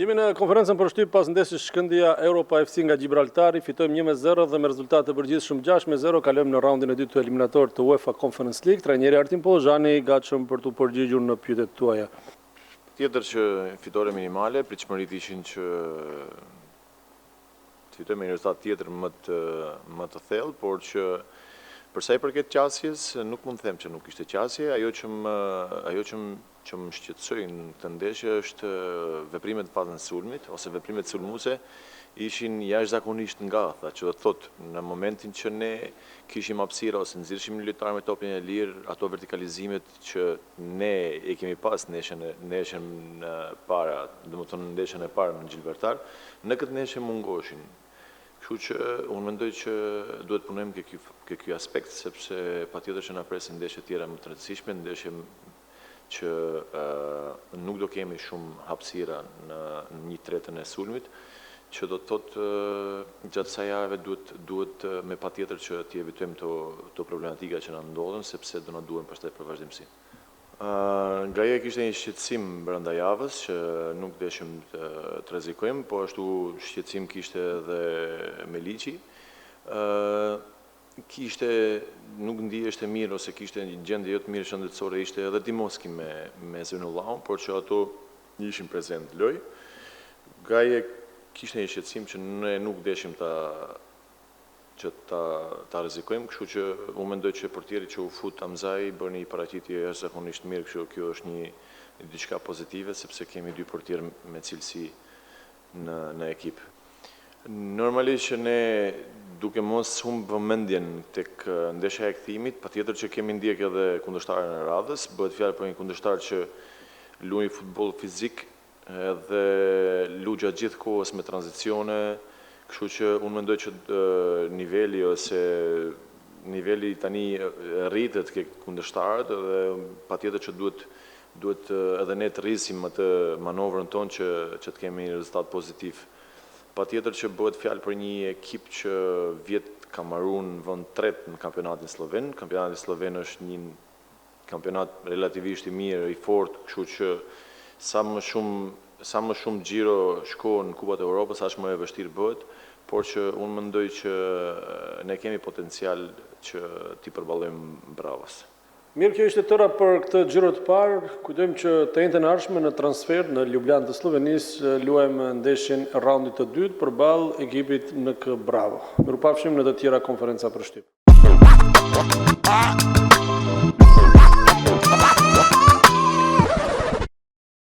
Jemi në konferencën për shtyp pas ndeshjes Shkëndija Europa FC nga Gibraltari, fitojmë 1-0 dhe me rezultat të përgjithshëm 6-0 kalojmë në raundin e dytë të eliminator të UEFA Conference League. Trajneri Artim Pollozhani gatshëm për të përgjigjur në pyetjet tuaja. Tjetër që fitore minimale, pritshmëritë ishin që të fitojmë një rezultat tjetër më të thellë, por që përsa i përket qasjes, nuk mund të them që nuk ishte qasje, ajo që më shqetësoi në këtë ndeshje është veprimet në fazën e sulmit ose veprimet sulmuese ishin jashtëzakonisht ngatha, që do të thotë në momentin që ne kishim hapësira ose nxirrshim një lojtar me topin e lirë, ato vertikalizimet që ne e kemi pas ndeshjen e para, domethënë ndeshjen e parë në Gibraltar, në këtë ndeshje mungoshin. Kështu që unë mendoj që duhet punojmë ke ky aspekt, sepse patjetër që na presin ndeshje tjera më të rëndësishme, ndeshje që nuk do kemi shumë hapësira në 1/3 e sulmit, që do të thotë gjatë kësaj jave duhet me patjetër që t'i evitojmë to problematika që na ndodhen, sepse do na duhen pastaj për vazhdimsi. Gaja kishte një shqetësim brenda javës që nuk deshim të rrezikojmë, po ashtu shqetësim kishte edhe Meliqi. Nuk ndiheshte mirë ose kishte një gjendje jo të mirë shëndetësore, ishte edhe Timoski me Zeynullahun, por që ato ishin prezent në lojë. Gaje kishte një shqetësim që ne nuk deshim ta rrezikojmë, kështu që unë mendoj që portieri që u fut Hamzai bëri një paraqitje jashtëzakonisht mirë, kështu kjo është një diçka pozitive sepse kemi dy portierë me cilësi në ekip. Normalisht që ne duke mos humbë vëmendjen tek ndeshja e kthimit, patjetër që kemi ndjek edhe kundërshtarën e radhës, bëhet fjalë për një kundërshtar që luaj futboll fizik edhe lu gjatë gjithë kohës me tranzicione. Kështu që unë mendoj që niveli tani rritet ke kundërshtarët dhe patjetër që duhet edhe ne të rrisim atë manovrën tonë që të kemi një rezultat pozitiv. Patjetër që bëhet fjalë për një ekip që vjet ka marrur në vend 3 në kampionatin sloven. Kampionati sloven është një kampionat relativisht i mirë, i fortë, kështu që sa më shumë xhiro shkon në Kupat e Europës, aq më e vështirë bëhet, por që unë mendoj që ne kemi potencial që t'i përballojmë Bravos. Mirë, kjo ishte tëra për këtë xhiro të parë. Kujtojmë që të njëjtën ardhshme në transfer në Ljubljanë të Slovenisë luajmë ndeshjen e raundit të dytë përballë ekipit NK Bravo. Mirupafshim në të tjera konferenca për shtyp.